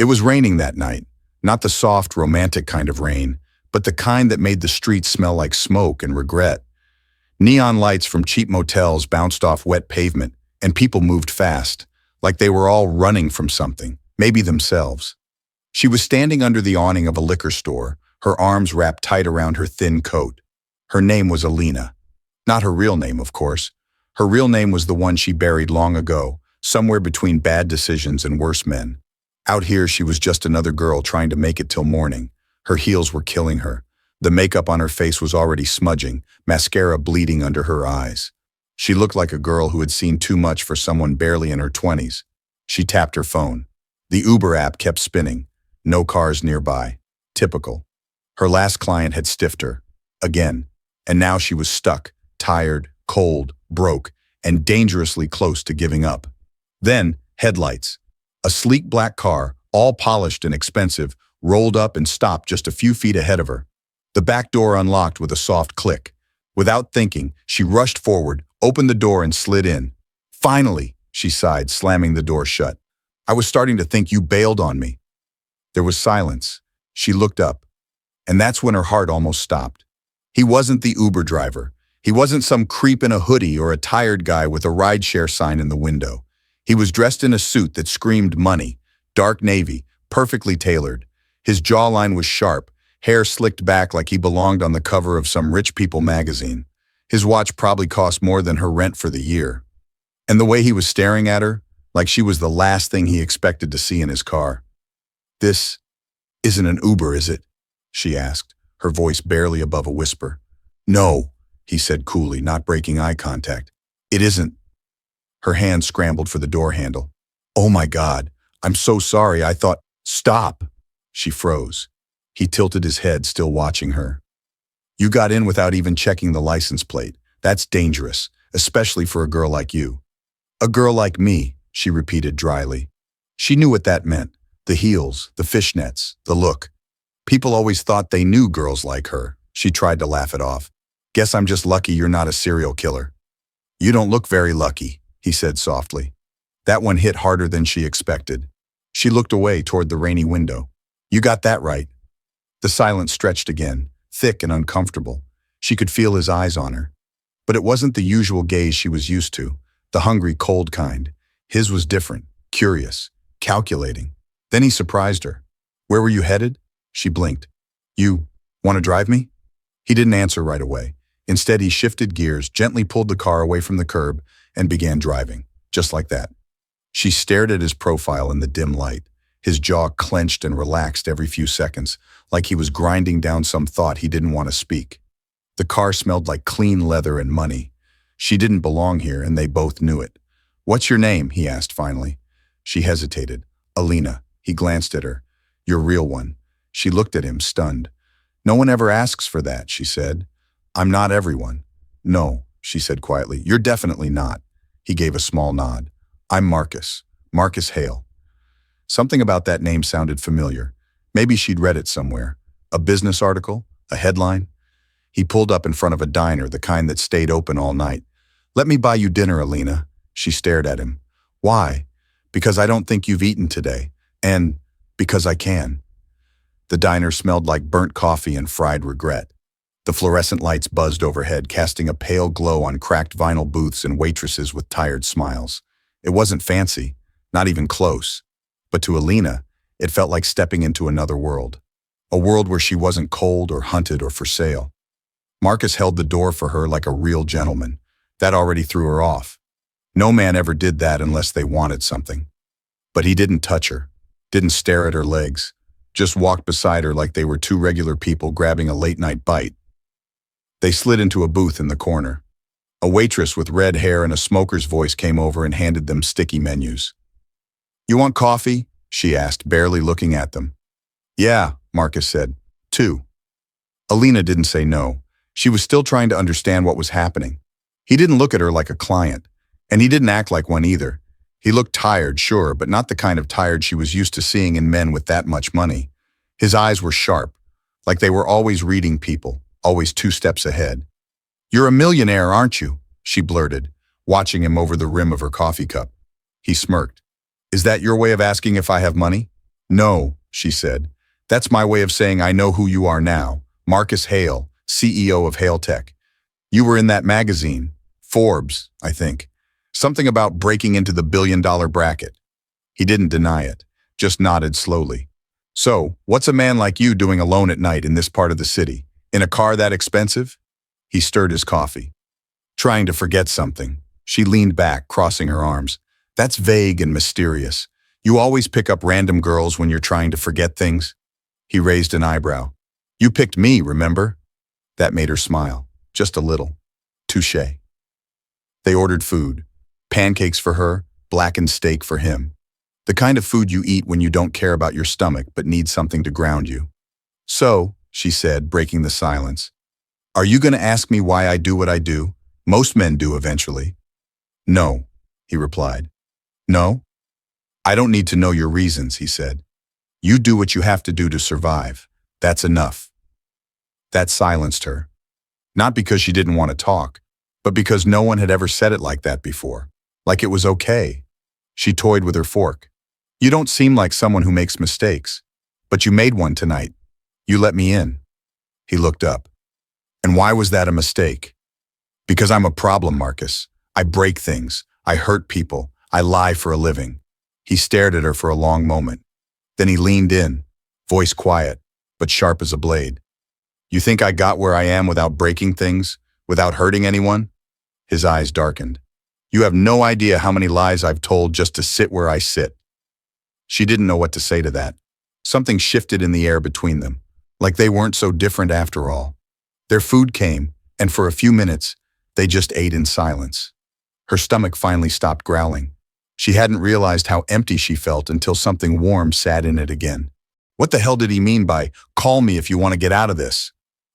It was raining that night, not the soft, romantic kind of rain, but the kind that made the streets smell like smoke and regret. Neon lights from cheap motels bounced off wet pavement, and people moved fast, like they were all running from something, maybe themselves. She was standing under the awning of a liquor store, her arms wrapped tight around her thin coat. Her name was Alina. Not her real name, of course. Her real name was the one she buried long ago, somewhere between bad decisions and worse men. Out here, she was just another girl trying to make it till morning. Her heels were killing her. The makeup on her face was already smudging, mascara bleeding under her eyes. She looked like a girl who had seen too much for someone barely in her 20s. She tapped her phone. The Uber app kept spinning. No cars nearby. Typical. Her last client had stiffed her. Again. And now she was stuck, tired, cold, broke, and dangerously close to giving up. Then, headlights. A sleek black car, all polished and expensive, rolled up and stopped just a few feet ahead of her. The back door unlocked with a soft click. Without thinking, she rushed forward, opened the door and slid in. "Finally," she sighed, slamming the door shut. "I was starting to think you bailed on me." There was silence. She looked up. And that's when her heart almost stopped. He wasn't the Uber driver. He wasn't some creep in a hoodie or a tired guy with a rideshare sign in the window. He was dressed in a suit that screamed money, dark navy, perfectly tailored. His jawline was sharp, hair slicked back like he belonged on the cover of some rich people magazine. His watch probably cost more than her rent for the year. And the way he was staring at her, like she was the last thing he expected to see in his car. "This isn't an Uber, is it?" she asked, her voice barely above a whisper. "No," he said coolly, not breaking eye contact. "It isn't." Her hand scrambled for the door handle. "Oh my God, I'm so sorry, I thought—" "Stop!" She froze. He tilted his head, still watching her. "You got in without even checking the license plate. That's dangerous, especially for a girl like you." "A girl like me," she repeated dryly. She knew what that meant. The heels, the fishnets, the look. People always thought they knew girls like her. She tried to laugh it off. "Guess I'm just lucky you're not a serial killer." "You don't look very lucky," he said softly. That one hit harder than she expected. She looked away toward the rainy window. "You got that right." The silence stretched again, thick and uncomfortable. She could feel his eyes on her. But it wasn't the usual gaze she was used to, the hungry, cold kind. His was different, curious, calculating. Then he surprised her. "Where were you headed?" She blinked. "You want to drive me?" He didn't answer right away. Instead, he shifted gears, gently pulled the car away from the curb, and began driving, just like that. She stared at his profile in the dim light. His jaw clenched and relaxed every few seconds, like he was grinding down some thought he didn't want to speak. The car smelled like clean leather and money. She didn't belong here, and they both knew it. "What's your name?" he asked finally. She hesitated. "Alina." He glanced at her. "Your real one." She looked at him, stunned. "No one ever asks for that," she said. "I'm not everyone." "No," she said quietly. "You're definitely not." He gave a small nod. "I'm Marcus. Marcus Hale." Something about that name sounded familiar. Maybe she'd read it somewhere. A business article? A headline? He pulled up in front of a diner, the kind that stayed open all night. "Let me buy you dinner, Alina." She stared at him. "Why?" "Because I don't think you've eaten today. And because I can." The diner smelled like burnt coffee and fried regret. The fluorescent lights buzzed overhead, casting a pale glow on cracked vinyl booths and waitresses with tired smiles. It wasn't fancy, not even close. But to Alina, it felt like stepping into another world. A world where she wasn't cold or hunted or for sale. Marcus held the door for her like a real gentleman. That already threw her off. No man ever did that unless they wanted something. But he didn't touch her, didn't stare at her legs, just walked beside her like they were two regular people grabbing a late-night bite. They slid into a booth in the corner. A waitress with red hair and a smoker's voice came over and handed them sticky menus. "You want coffee?" she asked, barely looking at them. "Yeah," Marcus said. "Two." Alina didn't say no. She was still trying to understand what was happening. He didn't look at her like a client, and he didn't act like one either. He looked tired, sure, but not the kind of tired she was used to seeing in men with that much money. His eyes were sharp, like they were always reading people, always 2 steps ahead. "You're a millionaire, aren't you?" she blurted, watching him over the rim of her coffee cup. He smirked. "Is that your way of asking if I have money?" No, she said. That's my way of saying I know who you are now. Marcus Hale, CEO of Hale Tech. You were in that magazine, Forbes, I think. Something about breaking into the billion-dollar bracket. He didn't deny it, just nodded slowly. So, what's a man like you doing alone at night in this part of the city? In a car that expensive? He stirred his coffee. Trying to forget something. She leaned back, crossing her arms. That's vague and mysterious. You always pick up random girls when you're trying to forget things? He raised an eyebrow. You picked me, remember? That made her smile, just a little. Touché. They ordered food. Pancakes for her, blackened steak for him. The kind of food you eat when you don't care about your stomach but need something to ground you. So, she said, breaking the silence, are you going to ask me why I do what I do? Most men do eventually. No, he replied. No? I don't need to know your reasons, he said. You do what you have to do to survive. That's enough. That silenced her. Not because she didn't want to talk, but because no one had ever said it like that before. Like it was okay. She toyed with her fork. You don't seem like someone who makes mistakes, but you made one tonight. You let me in. He looked up. And why was that a mistake? Because I'm a problem, Marcus. I break things. I hurt people. I lie for a living. He stared at her for a long moment. Then he leaned in, voice quiet, but sharp as a blade. You think I got where I am without breaking things, without hurting anyone? His eyes darkened. You have no idea how many lies I've told just to sit where I sit. She didn't know what to say to that. Something shifted in the air between them, like they weren't so different after all. Their food came, and for a few minutes, they just ate in silence. Her stomach finally stopped growling. She hadn't realized how empty she felt until something warm sat in it again. What the hell did he mean by, call me if you want to get out of this?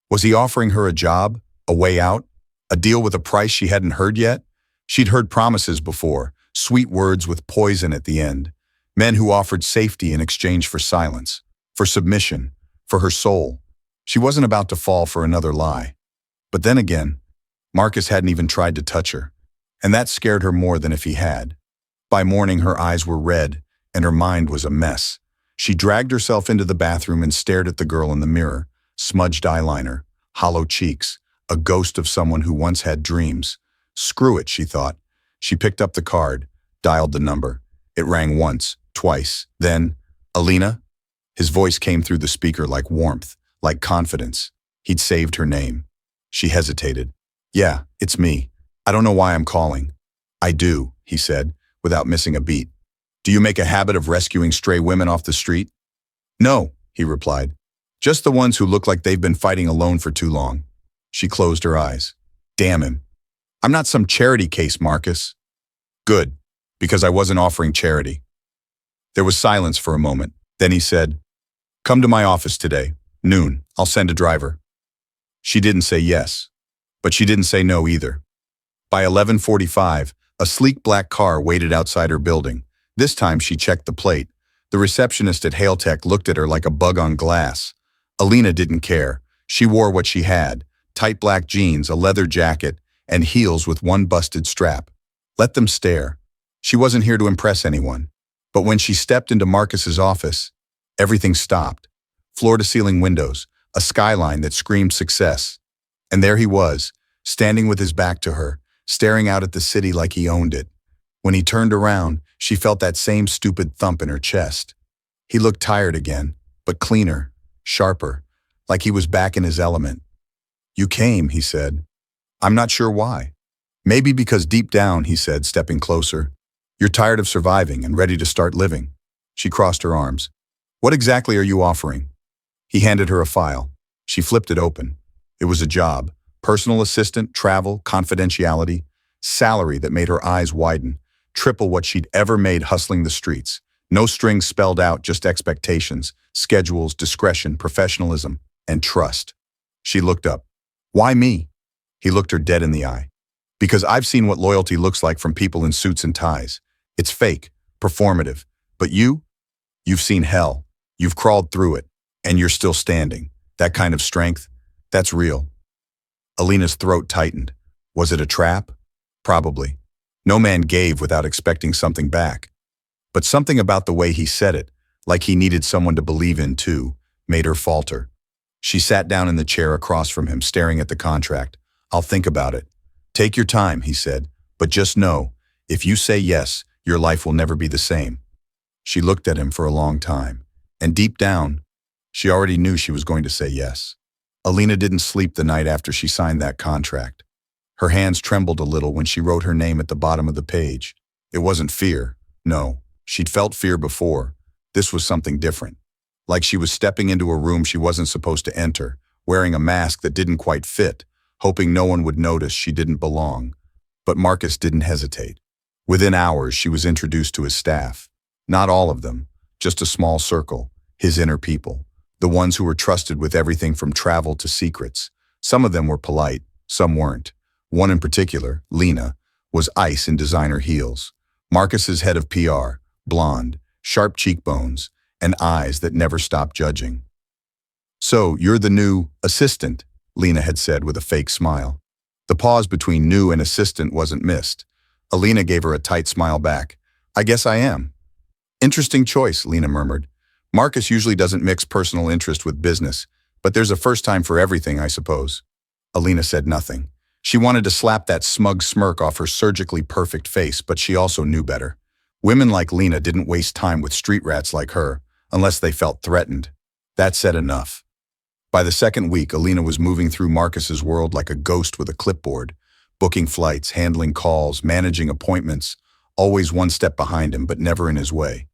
Was he offering her a job, a way out, a deal with a price she hadn't heard yet? She'd heard promises before, sweet words with poison at the end. Men who offered safety in exchange for silence, for submission, for her soul. She wasn't about to fall for another lie. But then again, Marcus hadn't even tried to touch her, and that scared her more than if he had. By morning, her eyes were red, and her mind was a mess. She dragged herself into the bathroom and stared at the girl in the mirror, smudged eyeliner, hollow cheeks, a ghost of someone who once had dreams. Screw it, she thought. She picked up the card, dialed the number. It rang once, twice, then, Alina? His voice came through the speaker like warmth, like confidence. He'd saved her name. She hesitated. Yeah, it's me. I don't know why I'm calling. I do, he said, without missing a beat. Do you make a habit of rescuing stray women off the street? No, he replied. Just the ones who look like they've been fighting alone for too long. She closed her eyes. Damn him. I'm not some charity case, Marcus. Good, because I wasn't offering charity. There was silence for a moment. Then he said, come to my office today, noon. I'll send a driver. She didn't say yes, but she didn't say no either. By 11:45, a sleek black car waited outside her building. This time she checked the plate. The receptionist at Hale Tech looked at her like a bug on glass. Alina didn't care. She wore what she had, tight black jeans, a leather jacket, and heels with one busted strap. Let them stare. She wasn't here to impress anyone. But when she stepped into Marcus's office, everything stopped. Floor-to-ceiling windows, a skyline that screamed success. And there he was, standing with his back to her, staring out at the city like he owned it. When he turned around, she felt that same stupid thump in her chest. He looked tired again, but cleaner, sharper, like he was back in his element. You came, he said. I'm not sure why. Maybe because deep down, he said, stepping closer, you're tired of surviving and ready to start living. She crossed her arms. What exactly are you offering? He handed her a file. She flipped it open. It was a job. Personal assistant, travel, confidentiality, salary that made her eyes widen, triple what she'd ever made hustling the streets. No strings spelled out, just expectations, schedules, discretion, professionalism, and trust. She looked up. Why me? He looked her dead in the eye. Because I've seen what loyalty looks like from people in suits and ties. It's fake, performative. But you've seen hell. You've crawled through it, and you're still standing. That kind of strength, that's real. Alina's throat tightened. Was it a trap? Probably. No man gave without expecting something back. But something about the way he said it, like he needed someone to believe in too, made her falter. She sat down in the chair across from him, staring at the contract. "I'll think about it." "Take your time," he said, "but just know, if you say yes, your life will never be the same." She looked at him for a long time, and deep down, she already knew she was going to say yes. Alina didn't sleep the night after she signed that contract. Her hands trembled a little when she wrote her name at the bottom of the page. It wasn't fear. No, she'd felt fear before. This was something different. Like she was stepping into a room she wasn't supposed to enter, wearing a mask that didn't quite fit, hoping no one would notice she didn't belong. But Marcus didn't hesitate. Within hours, she was introduced to his staff. Not all of them, just a small circle, his inner people, the ones who were trusted with everything from travel to secrets. Some of them were polite, some weren't. One in particular, Lena, was ice in designer heels. Marcus's head of PR, blonde, sharp cheekbones, and eyes that never stopped judging. "So, you're the new assistant," Lena had said with a fake smile. The pause between new and assistant wasn't missed. Alina gave her a tight smile back. "I guess I am." "Interesting choice," Lena murmured. "Marcus usually doesn't mix personal interest with business, but there's a first time for everything, I suppose." Alina said nothing. She wanted to slap that smug smirk off her surgically perfect face, but she also knew better. Women like Lena didn't waste time with street rats like her, unless they felt threatened. That said enough. By the second week, Alina was moving through Marcus's world like a ghost with a clipboard, booking flights, handling calls, managing appointments, always one step behind him, but never in his way.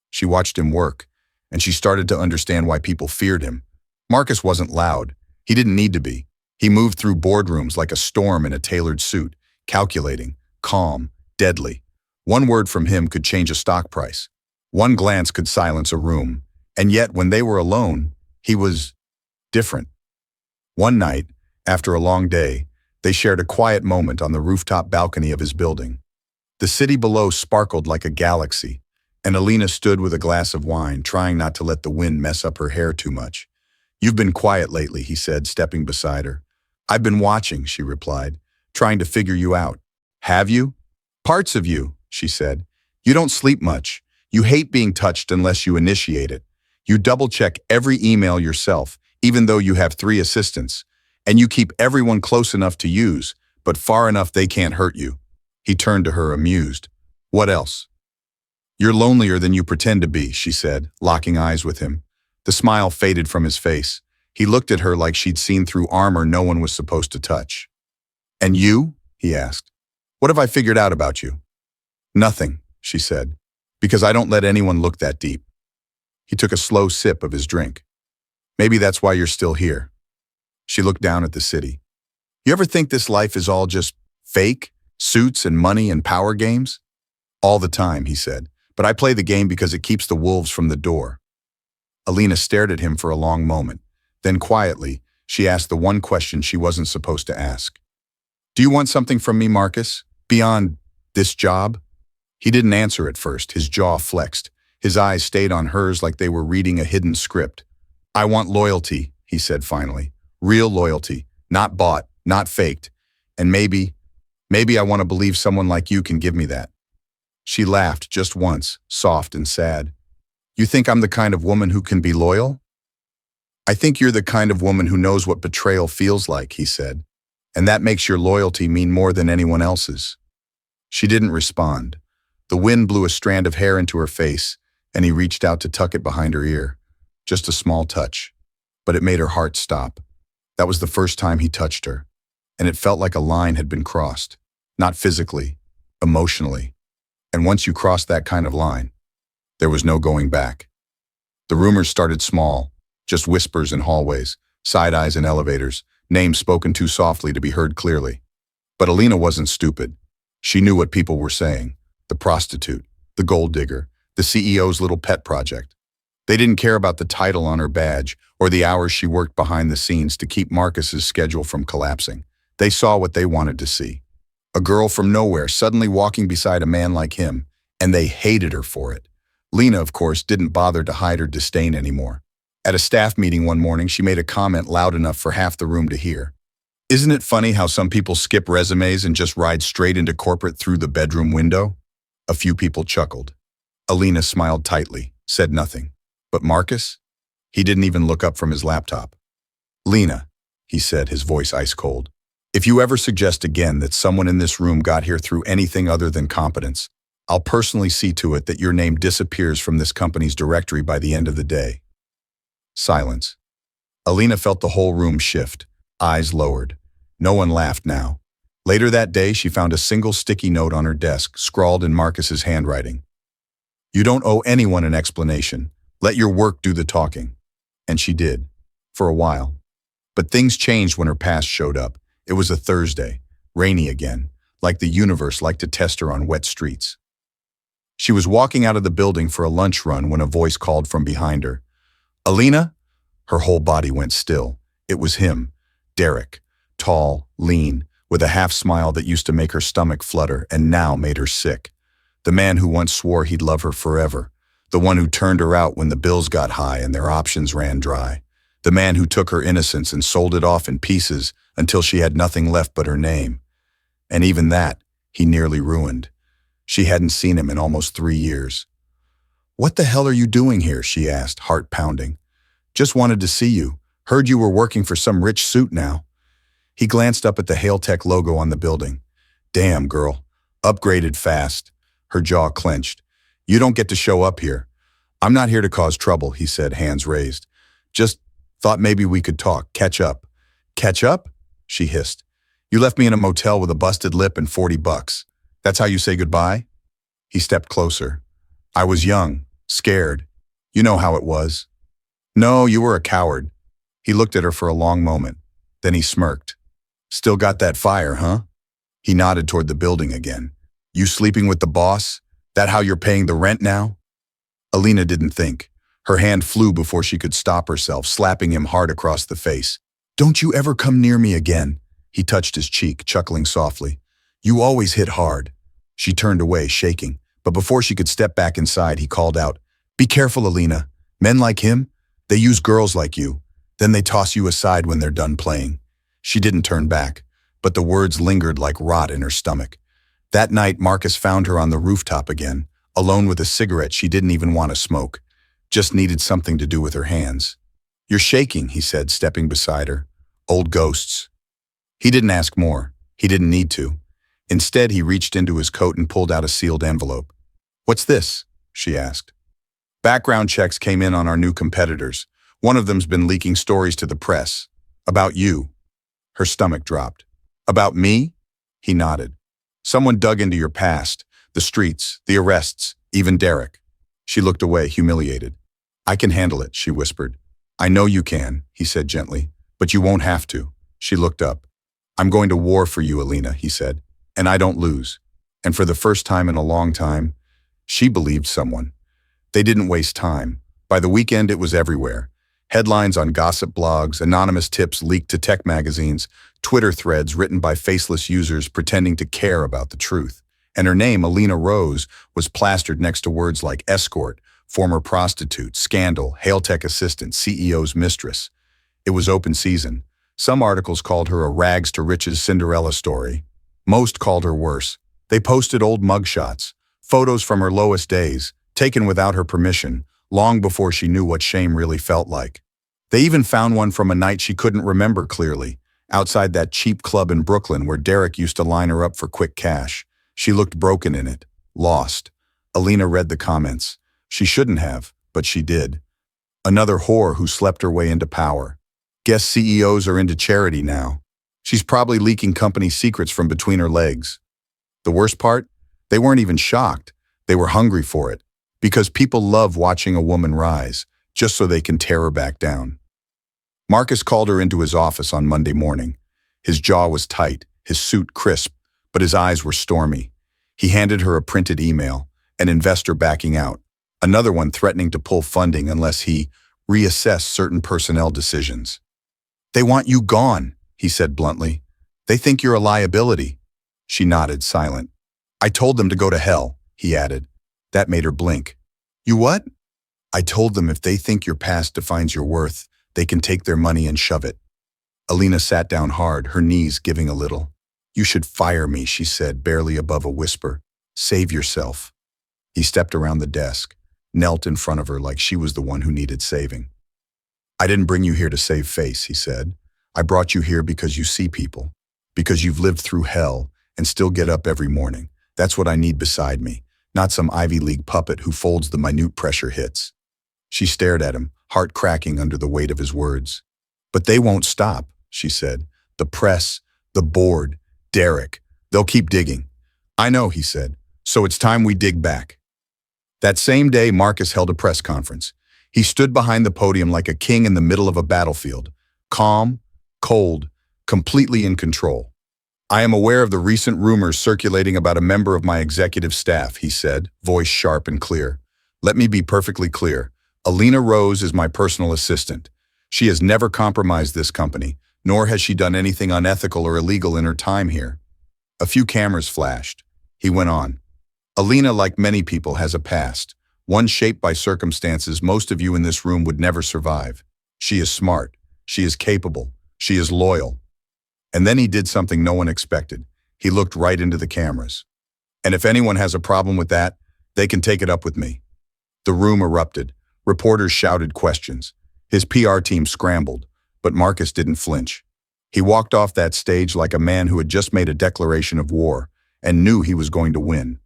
She watched him work, and she started to understand why people feared him. Marcus wasn't loud. He didn't need to be. He moved through boardrooms like a storm in a tailored suit, calculating, calm, deadly. One word from him could change a stock price. One glance could silence a room. And yet, when they were alone, he was different. One night, after a long day, they shared a quiet moment on the rooftop balcony of his building. The city below sparkled like a galaxy, and Alina stood with a glass of wine, trying not to let the wind mess up her hair too much. "You've been quiet lately," he said, stepping beside her. "I've been watching," she replied, "trying to figure you out." "Have you?" "Parts of you," she said. "You don't sleep much. You hate being touched unless you initiate it. You double-check every email yourself, even though you have 3 assistants. And you keep everyone close enough to use, but far enough they can't hurt you." He turned to her, amused. "What else?" "You're lonelier than you pretend to be," she said, locking eyes with him. The smile faded from his face. He looked at her like she'd seen through armor no one was supposed to touch. "And you?" he asked. "What have I figured out about you?" "Nothing," she said, "because I don't let anyone look that deep." He took a slow sip of his drink. "Maybe that's why you're still here." She looked down at the city. "You ever think this life is all just fake? Suits and money and power games?" "All the time," he said, "but I play the game because it keeps the wolves from the door." Alina stared at him for a long moment. Then quietly, she asked the one question she wasn't supposed to ask. "Do you want something from me, Marcus? Beyond this job?" He didn't answer at first. His jaw flexed. His eyes stayed on hers like they were reading a hidden script. "I want loyalty," he said finally. "Real loyalty. Not bought, not faked. And maybe I want to believe someone like you can give me that." She laughed just once, soft and sad. "You think I'm the kind of woman who can be loyal?" "I think you're the kind of woman who knows what betrayal feels like," he said. "And that makes your loyalty mean more than anyone else's." She didn't respond. The wind blew a strand of hair into her face, and he reached out to tuck it behind her ear. Just a small touch. But it made her heart stop. That was the first time he touched her, and it felt like a line had been crossed. Not physically, emotionally. And once you crossed that kind of line, there was no going back. The rumors started small, just whispers in hallways, side-eyes in elevators, names spoken too softly to be heard clearly. But Alina wasn't stupid. She knew what people were saying. The prostitute, the gold digger, the CEO's little pet project. They didn't care about the title on her badge or the hours she worked behind the scenes to keep Marcus's schedule from collapsing. They saw what they wanted to see. A girl from nowhere suddenly walking beside a man like him, and they hated her for it. Lena, of course, didn't bother to hide her disdain anymore. At a staff meeting one morning, she made a comment loud enough for half the room to hear. "Isn't it funny how some people skip resumes and just ride straight into corporate through the bedroom window?" A few people chuckled. Alina smiled tightly, said nothing. But Marcus? He didn't even look up from his laptop. Lena, he said, his voice ice cold. If you ever suggest again that someone in this room got here through anything other than competence, I'll personally see to it that your name disappears from this company's directory by the end of the day. Silence. Alina felt the whole room shift, eyes lowered. No one laughed now. Later that day, she found a single sticky note on her desk, scrawled in Marcus's handwriting. You don't owe anyone an explanation. Let your work do the talking. And she did, for a while. But things changed when her past showed up. It was a Thursday, rainy again, like the universe liked to test her on wet streets. She was walking out of the building for a lunch run when a voice called from behind her. Alina? Her whole body went still. It was him, Derek, tall, lean, with a half-smile that used to make her stomach flutter and now made her sick. The man who once swore he'd love her forever. The one who turned her out when the bills got high and their options ran dry. The man who took her innocence and sold it off in pieces until she had nothing left but her name. And even that, he nearly ruined. She hadn't seen him in almost 3 years. What the hell are you doing here? She asked, heart pounding. Just wanted to see you. Heard you were working for some rich suit now. He glanced up at the Hailtech logo on the building. Damn, girl. Upgraded fast. Her jaw clenched. You don't get to show up here. I'm not here to cause trouble, he said, hands raised. Just thought maybe we could talk, catch up. Catch up? She hissed. You left me in a motel with a busted lip and $40. That's how you say goodbye? He stepped closer. I was young, scared. You know how it was. No, you were a coward. He looked at her for a long moment. Then he smirked. Still got that fire, huh? He nodded toward the building again. You sleeping with the boss? That how you're paying the rent now? Alina didn't think. Her hand flew before she could stop herself, slapping him hard across the face. Don't you ever come near me again. He touched his cheek, chuckling softly. You always hit hard. She turned away, shaking, but before she could step back inside, he called out, Be careful, Alina. Men like him, they use girls like you. Then they toss you aside when they're done playing. She didn't turn back, but the words lingered like rot in her stomach. That night, Marcus found her on the rooftop again, alone with a cigarette she didn't even want to smoke. Just needed something to do with her hands. You're shaking, he said, stepping beside her. Old ghosts. He didn't ask more. He didn't need to. Instead, he reached into his coat and pulled out a sealed envelope. What's this? She asked. Background checks came in on our new competitors. One of them's been leaking stories to the press. About you. Her stomach dropped. About me? He nodded. Someone dug into your past, the streets, the arrests, even Derek. She looked away, humiliated. I can handle it, she whispered. I know you can, he said gently, but you won't have to. She looked up. I'm going to war for you, Alina, he said, and I don't lose. And for the first time in a long time, she believed someone. They didn't waste time. By the weekend, it was everywhere. Headlines on gossip blogs, anonymous tips leaked to tech magazines, Twitter threads written by faceless users pretending to care about the truth. And her name, Alina Rose, was plastered next to words like escort, former prostitute, scandal, Hailtech assistant, CEO's mistress. It was open season. Some articles called her a rags-to-riches Cinderella story. Most called her worse. They posted old mugshots, photos from her lowest days, taken without her permission, long before she knew what shame really felt like. They even found one from a night she couldn't remember clearly, outside that cheap club in Brooklyn where Derek used to line her up for quick cash. She looked broken in it, lost. Alina read the comments. She shouldn't have, but she did. Another whore who slept her way into power. Guess CEOs are into charity now. She's probably leaking company secrets from between her legs. The worst part? They weren't even shocked. They were hungry for it. Because people love watching a woman rise, just so they can tear her back down. Marcus called her into his office on Monday morning. His jaw was tight, his suit crisp, but his eyes were stormy. He handed her a printed email, an investor backing out, another one threatening to pull funding unless he reassessed certain personnel decisions. They want you gone, he said bluntly. They think you're a liability. She nodded, silent. I told them to go to hell, he added. That made her blink. You what? I told them if they think your past defines your worth, they can take their money and shove it. Alina sat down hard, her knees giving a little. You should fire me, she said, barely above a whisper. Save yourself. He stepped around the desk. knelt in front of her like she was the one who needed saving. "I didn't bring you here to save face," he said. "I brought you here because you see people, because you've lived through hell and still get up every morning. That's what I need beside me, not some Ivy League puppet who folds the minute pressure hits." She stared at him, heart cracking under the weight of his words. "But they won't stop," she said. "The press, the board, Derek, they'll keep digging." "I know," he said. "So it's time we dig back." That same day, Marcus held a press conference. He stood behind the podium like a king in the middle of a battlefield, calm, cold, completely in control. "I am aware of the recent rumors circulating about a member of my executive staff," he said, voice sharp and clear. "Let me be perfectly clear. Alina Rose is my personal assistant. She has never compromised this company, nor has she done anything unethical or illegal in her time here." A few cameras flashed. He went on. "Alina, like many people, has a past, one shaped by circumstances most of you in this room would never survive. She is smart. She is capable. She is loyal." And then he did something no one expected. He looked right into the cameras. "And if anyone has a problem with that, they can take it up with me." The room erupted. Reporters shouted questions. His PR team scrambled, but Marcus didn't flinch. He walked off that stage like a man who had just made a declaration of war and knew he was going to win.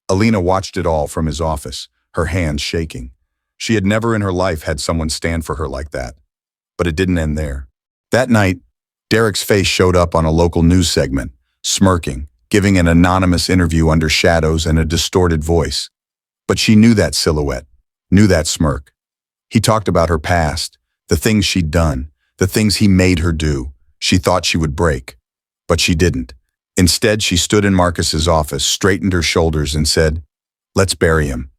Alina watched it all from his office, her hands shaking. She had never in her life had someone stand for her like that. But it didn't end there. That night, Derek's face showed up on a local news segment, smirking, giving an anonymous interview under shadows and a distorted voice. But she knew that silhouette, knew that smirk. He talked about her past, the things she'd done, the things he made her do. She thought she would break, but she didn't. Instead, she stood in Marcus's office, straightened her shoulders and said, "Let's bury him."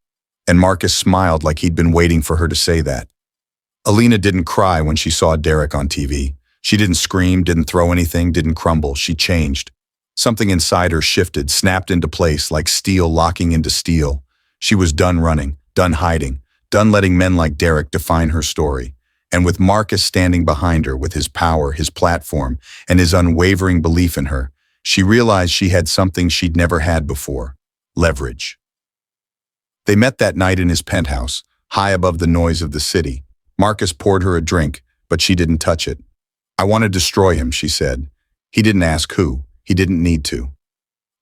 And Marcus smiled like he'd been waiting for her to say that. Alina didn't cry when she saw Derek on TV. She didn't scream, didn't throw anything, didn't crumble. She changed. Something inside her shifted, snapped into place like steel locking into steel. She was done running, done hiding, done letting men like Derek define her story. And with Marcus standing behind her with his power, his platform, and his unwavering belief in her, she realized she had something she'd never had before: leverage. They met that night in his penthouse, high above the noise of the city. Marcus poured her a drink, but she didn't touch it. "I want to destroy him," she said. He didn't ask who. He didn't need to.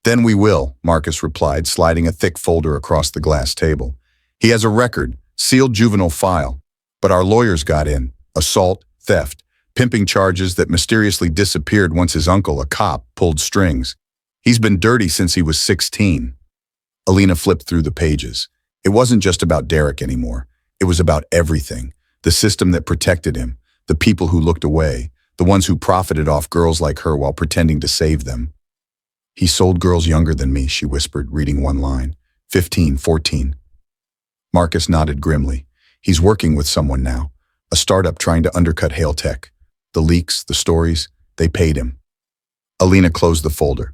"Then we will," Marcus replied, sliding a thick folder across the glass table. "He has a record, sealed juvenile file. But our lawyers got in. Assault, theft, pimping charges that mysteriously disappeared once his uncle, a cop, pulled strings. He's been dirty since he was 16. Alina flipped through the pages. It wasn't just about Derek anymore. It was about everything. The system that protected him, the people who looked away, the ones who profited off girls like her while pretending to save them. "He sold girls younger than me," she whispered, reading one line. 15, 14. Marcus nodded grimly. "He's working with someone now, a startup trying to undercut Hail Tech. The leaks, the stories, they paid him." Alina closed the folder.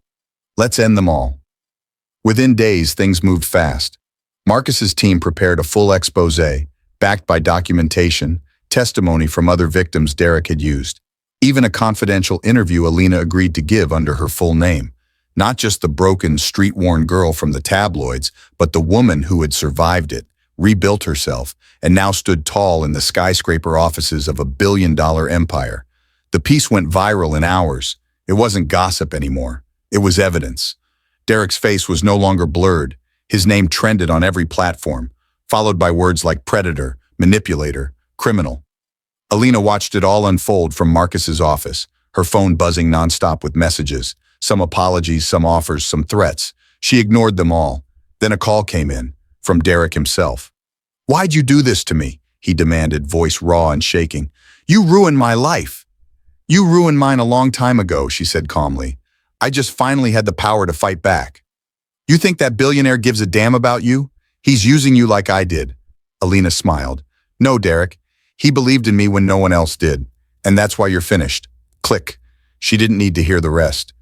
"Let's end them all." Within days, things moved fast. Marcus's team prepared a full exposé, backed by documentation, testimony from other victims Derek had used. Even a confidential interview Alina agreed to give under her full name. Not just the broken, street-worn girl from the tabloids, but the woman who had survived it, rebuilt herself, and now stood tall in the skyscraper offices of a billion-dollar empire. The piece went viral in hours. It wasn't gossip anymore. It was evidence. Derek's face was no longer blurred. His name trended on every platform, followed by words like predator, manipulator, criminal. Alina watched it all unfold from Marcus's office, her phone buzzing nonstop with messages, some apologies, some offers, some threats. She ignored them all. Then a call came in, from Derek himself. "Why'd you do this to me?" he demanded, voice raw and shaking. "You ruined my life." "You ruined mine a long time ago," she said calmly. "I just finally had the power to fight back." "You think that billionaire gives a damn about you? He's using you like I did." Alina smiled. "No, Derek. He believed in me when no one else did. And that's why you're finished." Click. She didn't need to hear the rest.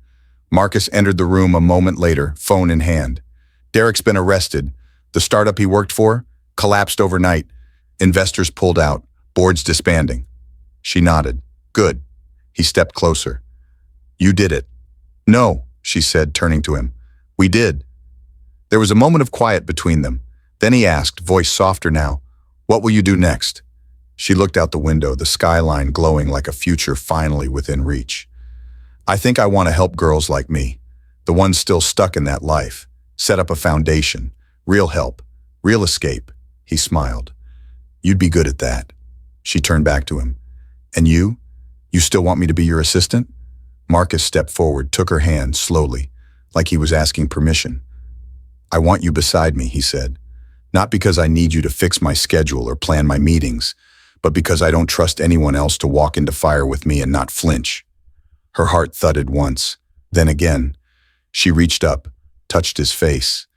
Marcus entered the room a moment later, phone in hand. "Derek's been arrested. The startup he worked for collapsed overnight. Investors pulled out. Boards disbanding." She nodded. "Good." He stepped closer. "You did it." "No," she said, turning to him. "We did." There was a moment of quiet between them. Then he asked, voice softer now, "What will you do next?" She looked out the window, the skyline glowing like a future finally within reach. "I think I want to help girls like me, the ones still stuck in that life, set up a foundation, real help, real escape." He smiled. "You'd be good at that." She turned back to him. "And you? You still want me to be your assistant?" Marcus stepped forward, took her hand slowly, like he was asking permission. "I want you beside me," he said. "Not because I need you to fix my schedule or plan my meetings, but because I don't trust anyone else to walk into fire with me and not flinch." Her heart thudded once, then again. She reached up, touched his face.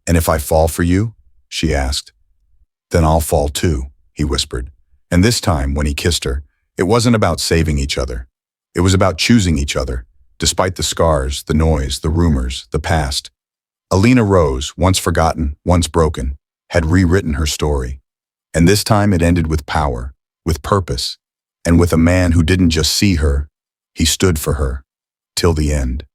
"And if I fall for you?" she asked. "Then I'll fall too," he whispered. And this time, when he kissed her, it wasn't about saving each other. It was about choosing each other, despite the scars, the noise, the rumors, the past. Alina Rose, once forgotten, once broken, had rewritten her story. And this time it ended with power, with purpose, and with a man who didn't just see her, he stood for her, till the end.